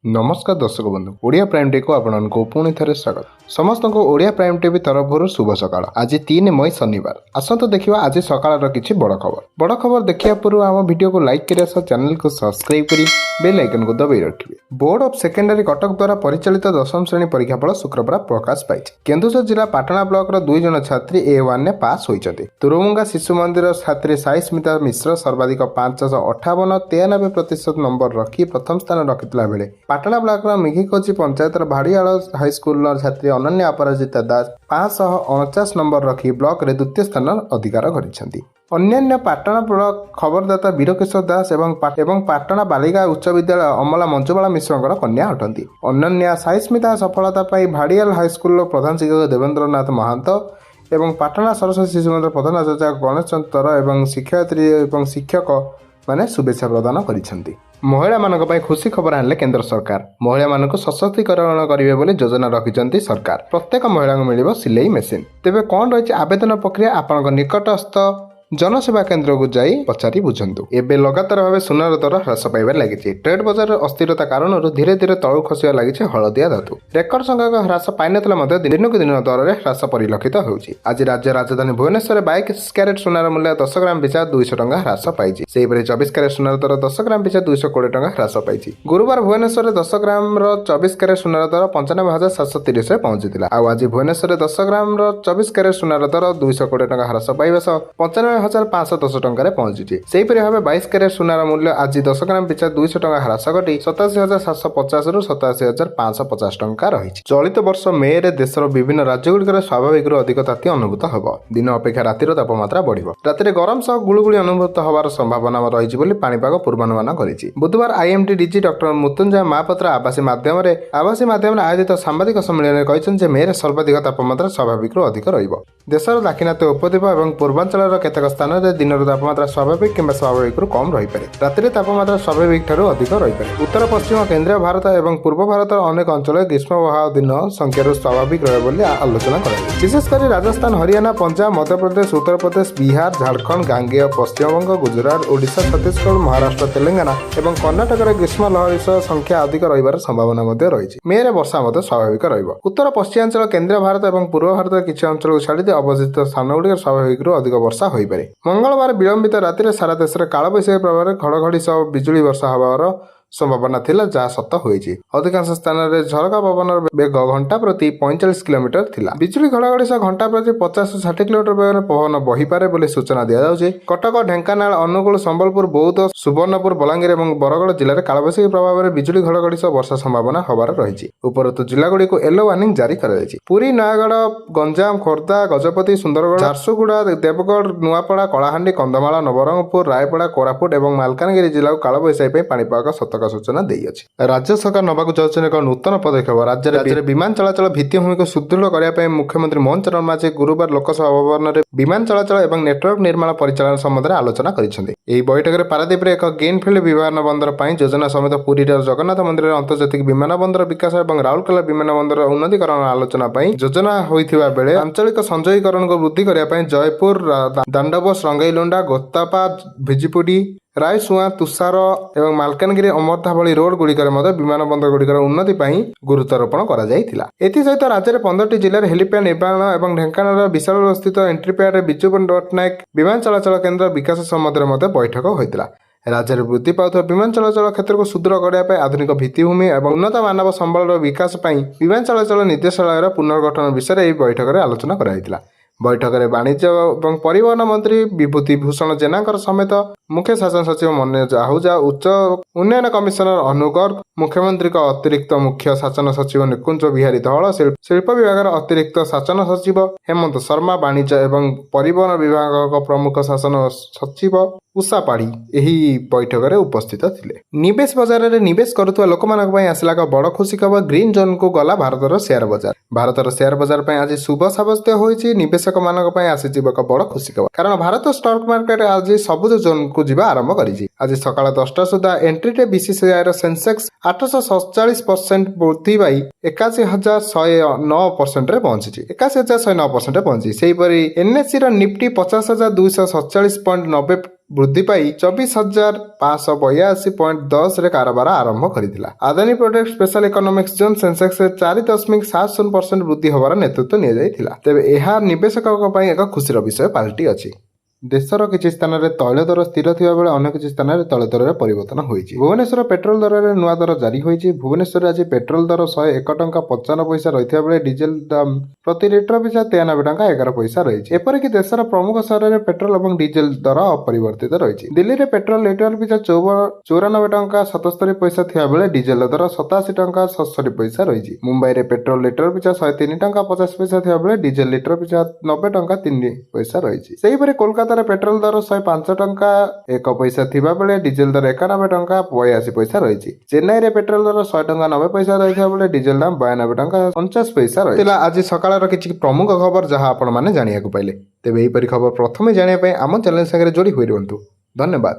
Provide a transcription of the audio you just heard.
नमस्कार दर्शक बंधु ओडिया प्राइम टी को आपको पुणी थे स्वागत समस्त को ओडिया प्राइम टीवी तरफ शुभ सकाळ आज 3 मई शनिवार आसत देखा आज सकाळ किसी बड़ खबर देखा पूर्व आम वीडियो को लाइक करिया सह चैनल को सब्सक्राइब करी बेल आइकन को दबाई रखिए। बोर्ड ऑफ सेकेंडरी कटक द्वारा परिचालित 10वीं श्रेणी परीक्षाफल शुक्रवार प्रकाश पाई। केन्दुझर जिला पाटना ब्लॉक 2 जन छात्री A1 ने पास होती। तुरुमुंगा शिशु मंदिर छात्री साई स्मिता मिश्र सर्वाधिक 558 93% नंबर रखी प्रथम स्थान रखिता बेले पाटना ब्लॉक मिघिकोची पंचायत भाड़ियाल हाईस्कल छात्री अनन्या अपराजिता दास 549 नंबर रखी ब्लॉक रे द्वितीय स्थान अधिकार कर। अन्यान्य पाटना ब्लॉक खबरदाता वीरकिशोर दास एवं पाटना बालिका उच्च विद्यालय अमला मंजुबाला मिश्र कन्या अटंती। अनन्या साईस्मिता सफलता भाड़ियाल हाईस्कल प्रधान शिक्षक देवेंद्रनाथ महांत एवं पाटना सरस्वती शिशु मंदिर प्रधान आचार्य गणेश चंद्र एवं शिक्षयित्री और शिक्षक माने शुभेच्छा प्रदान करिसेंती। महिला मानक पई खुशी खबर आनले केंद्र सरकार। महिला मानक सशक्तिकरण करिवे बोली योजना रखिचंती सरकार। प्रत्येक महिला को मिलिबो सिलाई मेसिन। तेबे कोन रहिछि आवेदन प्रक्रिया आपनक निकटस्थ जनसेवा केन्द्र को जाई पचारि बुझंतु। एबे लगातार भाव सुनार दर ह्रास पाइबार लागिछि। ट्रेड बजार अस्थिरता कारण धीरे धीरे तळु खसिया लागिछि हळदिया धातु। रेकर्ड संख्यक ह्रास पाइनतला मध्ये दिनकु दिन दर रे ह्रास परिलक्षित होउछि। आज राज्य राजधानी भुवनेश्वर 22 क्यारेट सोनार मूल्य 10 ग्राम पिछा 200 टंका ह्रास पाइछि। सेहिपरि 24 क्यारेट सोनार दर 10 ग्राम पिछा 220 टंका ह्रास पाइछि। गुरुवार भुवनेश्वर 10 ग्राम रो 24 क्यारेट सोनार दर 95730 रे पहुंचितिला। आ आज भुवनेश्वर 10 ग्राम रो 24 क्यारेट सोनार दर 220 टंका ह्रास पाइबा सह 95,510 टंका पहुंची। सेहीपरि भाव 22 क्यारेट सोनार मूल्य आज 10 ग्राम पिछा 200 टंका ह्रास घटी 87,750 रु 87,550 टंका रही। चलित वर्ष मे रे देशर विभिन्न राज्यगुड़िकर स्वाभाविक अधिक ताती अनुभूत होब। दिन अपेक्षा रातिर तापमात्रा बढ़िब। रातिर गरम सह गुळुगुळी अनुभूत होबार संभावना रही बोली पाणीपाग पूर्वानुमान करिछि। बुधवार IMD DG doctor Mrutyunjay Mohapatra आवासी माध्यम आयोजित सांबादिक सम्मेलन कहते मे रे सर्वाधिक तापमात्रा स्वाभाविक अधिक रहिब। देशर दाक्षिणात्य उपद्वीप और पूर्वांचल केतक स्थान में दिन तापमात्रा स्वाभाविक किंबा स्वाभाविक कम रही है। रातिर तापमात्रा स्वाभाविक ठारू अधिक रही है। उत्तर पश्चिम केंद्रीय भारत और पूर्व भारत अनेक अंचल ग्रीष्म प्रवाह दिन संख्यार स्वाभाविक रही आलोचना कर। विशेषकर राजस्थान हरियाणा पंजाब मध्य प्रदेश उत्तर प्रदेश बिहार झारखंड गांगेय पश्चिमबंग गुजरात ओडिशा छत्तीसगढ़ महाराष्ट्र तेलंगाना और कर्णाटक ग्रीष्म लहरी संख्या अधिक रही संभावना रही। मे रे वर्षा स्वाभाविक रही। उत्तर पश्चिमांचल केंद्रीय भारत और पूर्व भारत किसी अंचल को छाड़ी अवस्थित स्थान गुड़िक स्वाभाविक अधिक वर्षा हो पारे। मंगलवार विलंबित रातिर सारा देश में कालबैशाखी प्रभाव में घड़घड़ी सह बिजुली वर्षा होबार संभावना थिला जहाँ सत होईछि। अधिकांश स्थान में झरका पवन बेग घंटा प्रति 45 किलोमीटर थिला। बिजुली घड़घड़ी सह घंटा प्रति 50-60 किलोमीटर बेगर पवन बही पारे बोली सूचना दिया जाउछि। कटक ढेंकानाल अनुगुल संबलपुर बौद्ध सुवर्णपुर बलांगीर और बरगड़ जिले में कालबैशाखी प्रभाव में बिजुली घड़घड़ी सह वर्षा संभावना होबार रही। उपरोक्त जिलागुड़ी को येलो वार्निंग जारी कराଯାଇଛି। पुरी नयागढ़ गंजाम खोर्धा गजपति सुंदरगढ़ झारसुगुड़ा देवगढ़ नुआपड़ा कलाहांडी कंधमाल नवरंगपुर रायपड़ा कोरापुट और मालकानगिरी जिला को कालबैशाखी पाणीपाग सूचना राज्य सरकार नवाक जाउछन एक नूतन पदक्षेप। राज्य में विमान चलाचल भित्तिभूमि को सुदृढ़ करने मुख्यमंत्री मोहन चरण माझी गुरुवार लोकसभा भवन में विमान चलाचल और नेटवर्क निर्माण परिचालन संबंध में आलोचना करिसेंति। एही बैठक में पारादीप एक ग्रीनफील्ड विमान बंदर पर योजना समेत पुरी जगन्नाथ मंदिर अंतर्जातिक विमान बंदर विकास और राउरकेला विमान बंदर उन्नतीकरण आलोचना योजना होइथिबा बेले आंचलिक संजयीकरण को वृद्धि करने जयपुर दांडव संगईलुंडा गोतापा भिजिपुडी रायसुआ तुषार और मालकानगिरी अमरथा भली रोड गुड़िकर विमान बंदर गुड़िकर उन्नति गुरुत्वारोपण सहित राज्य में 15टी जिले में हेलीपैड निर्माण और ढेंकानाल विशाल स्थित एंट्रीपैड विजु पट्टनायक विमान चलाचल केन्द्र विकास संबंध में बैठक होता। राज्य में वृद्धि पाउଥିବା विमान चलाचल क्षेत्र को सुदृढ़ करने आधुनिक भित्तिभूमि और उन्नत मानव संबल विकास विमान चलाचल निर्देशालय पुनर्गठन विषय में बैठक में आलोचना कराइथिला। बैठक में वाणिज्य और परिवहन मंत्री विभूति भूषण जेना समेत मुख्य शासन सचिव मनोज आहूजा उच्च उन्नयन कमिशनर अनुगर मुख्यमंत्री अतिरिक्त मुख्य शासन सचिव निकुंज बिहारी धल शिल्प विभाग अतिरिक्त शासन सचिव हेमंत शर्मा वाणिज्य और परिवहन विभाग प्रमुख शासन सचिव उषा पाढ़ी यही बैठक में उपस्थित थिले। निवेश बजार में निवेश करुवा लोक आसला एक बड़ खुशी खबर। ग्रीन जोन को गला भारतर शेयर बजार। भारतर शेयर बजार पर आज शुभ साब्यस्त होइछि। निवेशक मानक आसी एक बड़ खुशी खबर कारण भारत स्टॉक मार्केट आज सबुज जोन ଉପରକୁ ଯିବା ଆରମ୍ଭ କରିଛି। ଆଜି ସକାଳ 10ଟା ସୁଦ୍ଧା ଏଣ୍ଟ୍ରିରେ ବିସିସିଆଇର ସେନ୍ସେକ୍ସ 847% ବୃଦ୍ଧି ପାଇ 81,109%ରେ ପହଞ୍ଚିଛି 81,109%ରେ ପହଞ୍ଚିଛି। ସେହିପରି ଏନ୍ଏସ୍ସିର ନିଫ୍ଟି 50,247.90 ବୃଦ୍ଧି ପାଇ 24,582.10ରେ କାରବାର ଆରମ୍ଭ କରିଥିଲା। Adani product special economics zone ସେନ୍ସେକ୍ସରେ 4.70% ବୃଦ୍ଧି ହେବାର ନେତୃତ୍ୱ ନିଆଯାଇଥିଲା। ତେବେ ଏହା ନିବେଶକଙ୍କ ପାଇଁ ଏକ ଖୁସିର ବିଷୟ ପାଲଟିଅଛି। ଦେଶର କିଛି ସ୍ଥାନରେ ତୈଳ ଦର ସ୍ଥିର ଥିବା ବେଳେ ଅନ୍ୟ କିଛି ସ୍ଥାନରେ ତୈଳ ଦରରେ ପରିବର୍ତ୍ତନ ହୋଇଛି। ଭୁବନେଶ୍ୱର ପେଟ୍ରୋଲ ଦରରେ ନୂଆ ଦର ଜାରି ହୋଇଛି। ଭୁବନେଶ୍ୱରରେ ଆଜି ପେଟ୍ରୋଲ ଦର 101 ଟଙ୍କା 55 ପଇସା ରହିଥିବା ବେଳେ ଡିଜେଲ ଦାମ ପ୍ରତି ଲିଟର ପିଛା 93 ଟଙ୍କା 11 ପଇସା ରହିଛି। ଏପରିକି ଦେଶର ପ୍ରମୁଖ ସହରରେ ପେଟ୍ରୋଲ ଏବଂ ଡିଜେଲ ଦର ଅପରିବର୍ତ୍ତିତ ରହିଛି। ଦିଲ୍ଲୀରେ ପେଟ୍ରୋଲ ଲିଟର ପିଛା 94 ଟଙ୍କା 77 ପଇସା ଥିବା ବେଳେ ଡିଜେଲ ଦର 87 ଟଙ୍କା 67 ପଇସା ରହିଛି। ମୁମ୍ବାଇରେ ପେଟ୍ରୋଲ ଲିଟର ପିଛା 103 ଟଙ୍କା 50 ପଇସା ଥିବା ବେଳେ ଡିଜେଲ ଲିଟର ପିଛା 90 ଟଙ୍କା 3 ପଇସା ରହିଛି। ସେହିପରି କୋଲକାତାରେ ପେଟ୍ରୋଲ ଦର 105 ଟଙ୍କା 1 ପଇସା ଥିବା ବେଳେ ଡିଜେଲ ଦର 91 ଟଙ୍କା 82 ପଇସା ରହିଛି। ଚେନ୍ନାଇରେ ପେଟ୍ରୋଲ ଦର 100 ଟଙ୍କା 90 ପଇସା ରହିଥିବା ବେଳେ ଡିଜେଲ ଦାମ 92 ଟଙ୍କା 49 ପଇସା ରହିଥିଲା। ଆଜି ସକାଳର କିଛି ପ୍ରମୁଖ ଖବର ଯାହା ଆପଣମାନେ ଜାଣିବାକୁ ପାଇଲେ। ତେବେ ଏହିପରି ଖବର ପ୍ରଥମେ ଜାଣିବା ପାଇଁ ଆମ ଚ୍ୟାନେଲ ସାଙ୍ଗରେ ଯୋଡ଼ି ହୋଇ ରୁହନ୍ତୁ। ଧନ୍ୟବାଦ।